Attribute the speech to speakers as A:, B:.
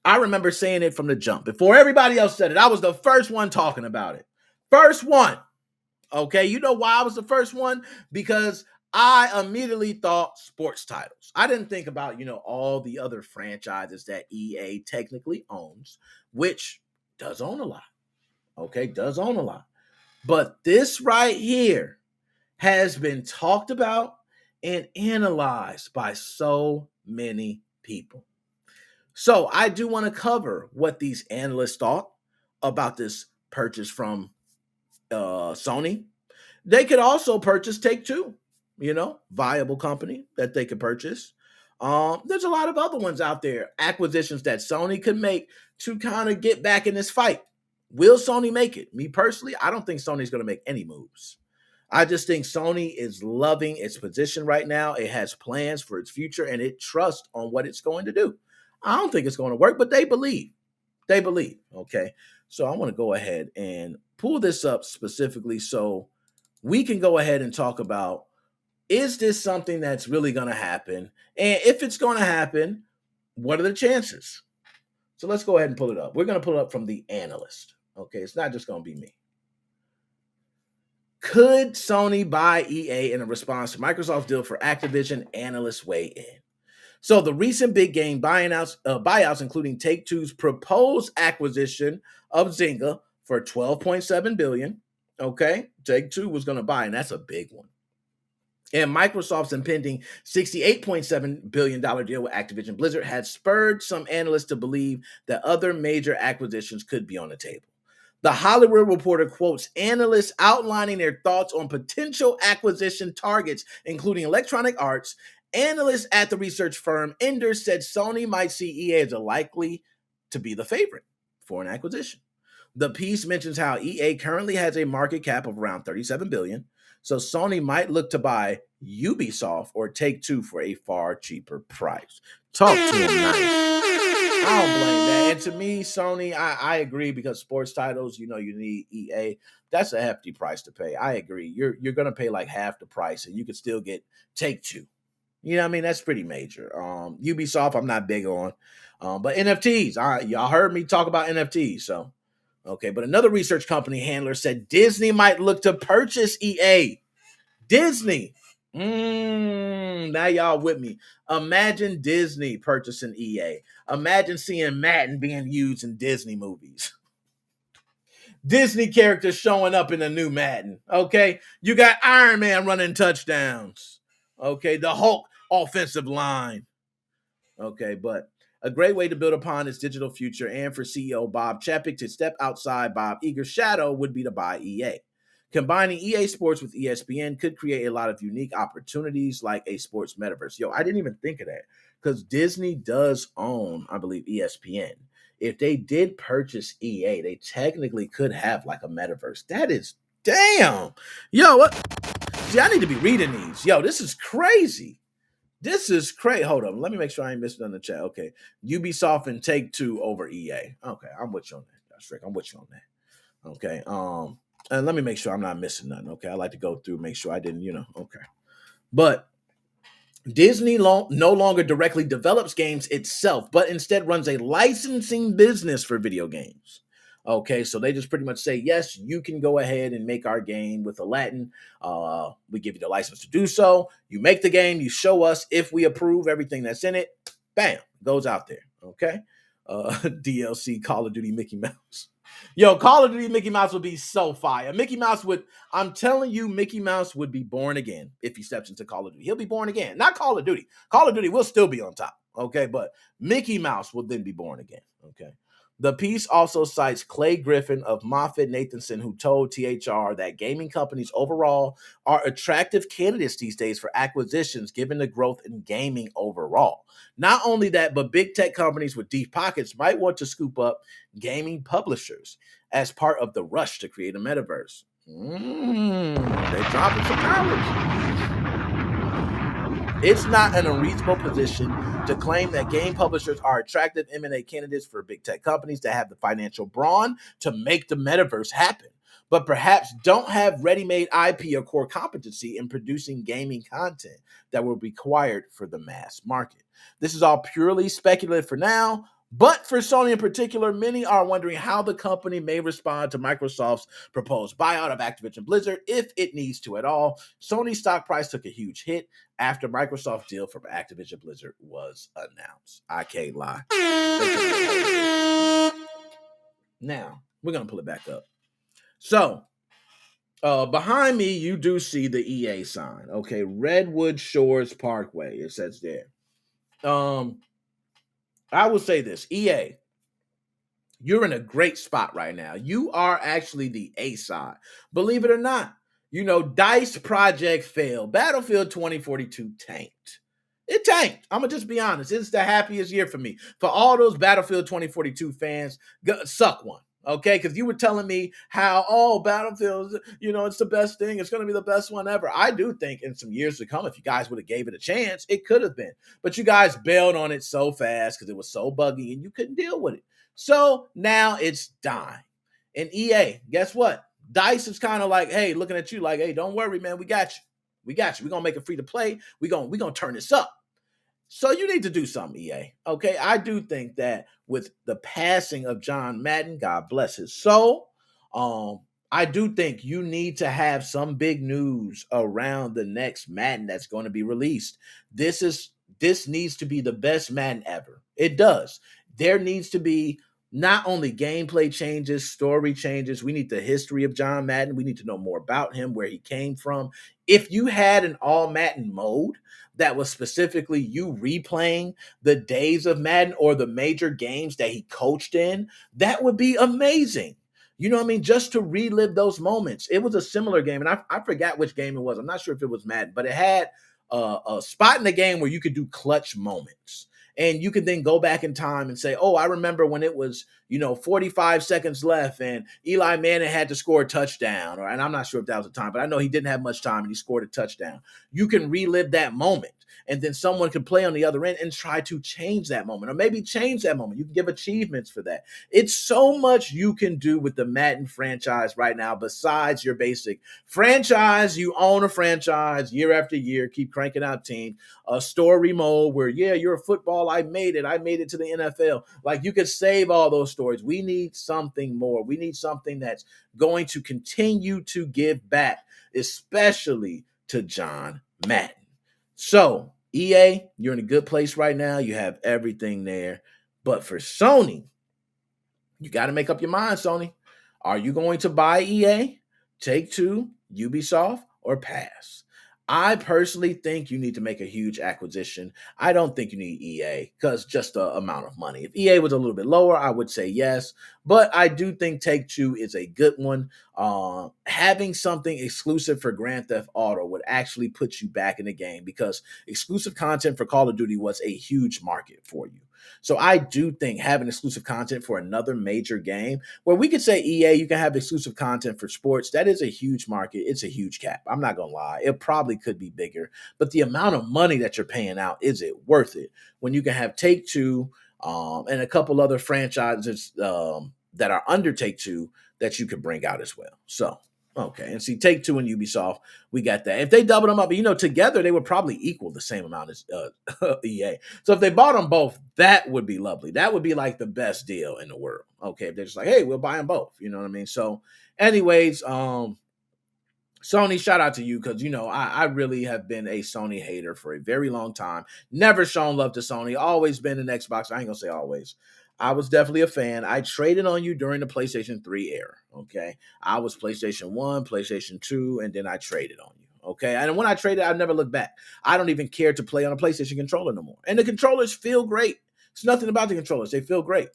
A: I remember saying it from the jump. Before everybody else said it, I was the first one talking about it. First one. Okay, you know why I was the first one? Because I immediately thought sports titles. I didn't think about, all the other franchises that EA technically owns, which does own a lot. Okay, does own a lot. But this right here has been talked about and analyzed by so many people. So I do want to cover what these analysts thought about this purchase from Sony. They could also purchase Take-Two, viable company that they could purchase. There's a lot of other ones out there, acquisitions that Sony could make to kind of get back in this fight. Will Sony make it? Me personally, I don't think Sony's going to make any moves. I just think Sony is loving its position right now. It has plans for its future and it trusts on what it's going to do. I don't think it's going to work, but they believe. They believe. Okay. So I want to go ahead and pull this up specifically so we can go ahead and talk about, is this something that's really going to happen? And if it's going to happen, what are the chances? So let's go ahead and pull it up. We're going to pull it up from the Analyst. Okay. It's not just going to be me. Could Sony buy EA in a response to Microsoft's deal for Activision? Analysts weigh in. So the recent big game buyouts, including Take-Two's proposed acquisition of Zynga for $12.7 billion. Okay, Take-Two was going to buy, and that's a big one. And Microsoft's impending $68.7 billion deal with Activision Blizzard had spurred some analysts to believe that other major acquisitions could be on the table. The Hollywood Reporter quotes analysts outlining their thoughts on potential acquisition targets, including Electronic Arts. Analysts at the research firm Ender said Sony might see EA as likely to be the favorite for an acquisition. The piece mentions how EA currently has a market cap of around $37 billion, so Sony might look to buy Ubisoft or Take-Two for a far cheaper price. Talk to him nice. I don't blame that. And to me, Sony, I agree, because sports titles, you need EA. That's a hefty price to pay. I agree. You're going to pay like half the price and you could still get Take-Two. You know what I mean? That's pretty major. Ubisoft, I'm not big on. But NFTs, y'all heard me talk about NFTs. So, okay. But another research company handler said Disney might look to purchase EA. Disney. Now y'all with me. Imagine Disney purchasing EA. Imagine seeing Madden being used in Disney movies. Disney characters showing up in a new Madden. Okay. You got Iron Man running touchdowns. Okay. The Hulk offensive line. Okay. But a great way to build upon its digital future and for CEO Bob Chapek to step outside Bob Iger's shadow would be to buy EA. Combining EA Sports with ESPN could create a lot of unique opportunities like a sports metaverse. Yo, I didn't even think of that because Disney does own, I believe, ESPN. If they did purchase EA, they technically could have like a metaverse. That is, damn. Yo, what? See, I need to be reading these. Yo, this is crazy. This is crazy. Hold on. Let me make sure I ain't missing on the chat. Okay. Ubisoft and Take-Two over EA. Okay. I'm with you on that. That's right. I'm with you on that. Okay. And let me make sure I'm not missing nothing. Okay. I like to go through, make sure I didn't, okay. But Disney no longer directly develops games itself, but instead runs a licensing business for video games. Okay, so they just pretty much say, yes, you can go ahead and make our game with Aladdin. We give you the license to do so. You make the game, you show us if we approve everything that's in it. Bam, goes out there. Okay, DLC Call of Duty Mickey Mouse. Yo, Call of Duty Mickey Mouse would be so fire. Mickey Mouse would, I'm telling you, Mickey Mouse would be born again if he steps into Call of Duty. He'll be born again. Not Call of Duty. Call of Duty will still be on top. Okay, but Mickey Mouse will then be born again. Okay. The piece also cites Clay Griffin of MoffettNathanson, who told THR that gaming companies overall are attractive candidates these days for acquisitions given the growth in gaming overall. Not only that, but big tech companies with deep pockets might want to scoop up gaming publishers as part of the rush to create a metaverse. They're dropping some knowledge. It's not an unreasonable position to claim that game publishers are attractive M&A candidates for big tech companies that have the financial brawn to make the metaverse happen, but perhaps don't have ready-made IP or core competency in producing gaming content that will be required for the mass market. This is all purely speculative for now, But for Sony in particular, many are wondering how the company may respond to Microsoft's proposed buyout of Activision Blizzard, if it needs to at all. Sony's stock price took a huge hit after Microsoft's deal for Activision Blizzard was announced. I can't lie. Now, we're going to pull it back up. So, behind me, you do see the EA sign. Okay, Redwood Shores Parkway, it says there. I will say this, EA, you're in a great spot right now. You are actually the A side. Believe it or not, DICE project failed. Battlefield 2042 tanked. It tanked. I'm going to just be honest. It's the happiest year for me. For all those Battlefield 2042 fans, suck one. Okay, because you were telling me how, Battlefield, it's the best thing. It's going to be the best one ever. I do think in some years to come, if you guys would have gave it a chance, it could have been. But you guys bailed on it so fast because it was so buggy and you couldn't deal with it. So now it's dying. And EA, guess what? DICE is kind of like, hey, looking at you like, hey, don't worry, man. We got you. We got you. We're going to make it free to play. We're going to turn this up. So you need to do something, EA. Okay, I do think that with the passing of John Madden, God bless his soul, I do think you need to have some big news around the next Madden that's going to be released. This needs to be the best Madden ever. It does. There needs to be not only gameplay changes, story changes. We need the history of John Madden. We need to know more about him, where he came from. If you had an all Madden mode that was specifically you replaying the days of Madden or the major games that he coached in, that would be amazing. You know what I mean? Just to relive those moments. It was a similar game, and I forgot which game it was. I'm not sure if it was Madden, but it had a spot in the game where you could do clutch moments. And you can then go back in time and say, oh, I remember when it was, 45 seconds left and Eli Manning had to score a touchdown. And I'm not sure if that was the time, but I know he didn't have much time and he scored a touchdown. You can relive that moment. And then someone can play on the other end and try to change that moment or maybe change that moment. You can give achievements for that. It's so much you can do with the Madden franchise right now besides your basic franchise. You own a franchise year after year, keep cranking out teams. A story mode where, yeah, you're a football. I made it to the NFL. Like, you could save all those stories. We need something more. We need something that's going to continue to give back, especially to John Madden. So, EA, you're in a good place right now. You have everything there. But for Sony, you got to make up your mind, Sony. Are you going to buy EA, Take-Two, Ubisoft, or pass? I personally think you need to make a huge acquisition. I don't think you need EA because just the amount of money. If EA was a little bit lower, I would say yes. But I do think Take-Two is a good one. Having something exclusive for Grand Theft Auto would actually put you back in the game because exclusive content for Call of Duty was a huge market for you. So I do think having exclusive content for another major game, where we could say EA, you can have exclusive content for sports, that is a huge market. It's a huge cap. I'm not going to lie. It probably could be bigger, but the amount of money that you're paying out, is it worth it? When you can have Take-Two and a couple other franchises that are under Take-Two that you could bring out as well. So, okay. And see, Take-Two and Ubisoft, we got that. If they double them up, together, they would probably equal the same amount as EA. So if they bought them both, that would be lovely. That would be like the best deal in the world. Okay. If they're just like, hey, we'll buy them both. You know what I mean? So anyways, Sony, shout out to you because, I really have been a Sony hater for a very long time. Never shown love to Sony. Always been an Xbox. I ain't going to say always. I was definitely a fan. I traded on you during the PlayStation 3 era, okay? I was PlayStation 1, PlayStation 2, and then I traded on you, okay? And when I traded, I never looked back. I don't even care to play on a PlayStation controller no more. And the controllers feel great. It's nothing about the controllers. They feel great.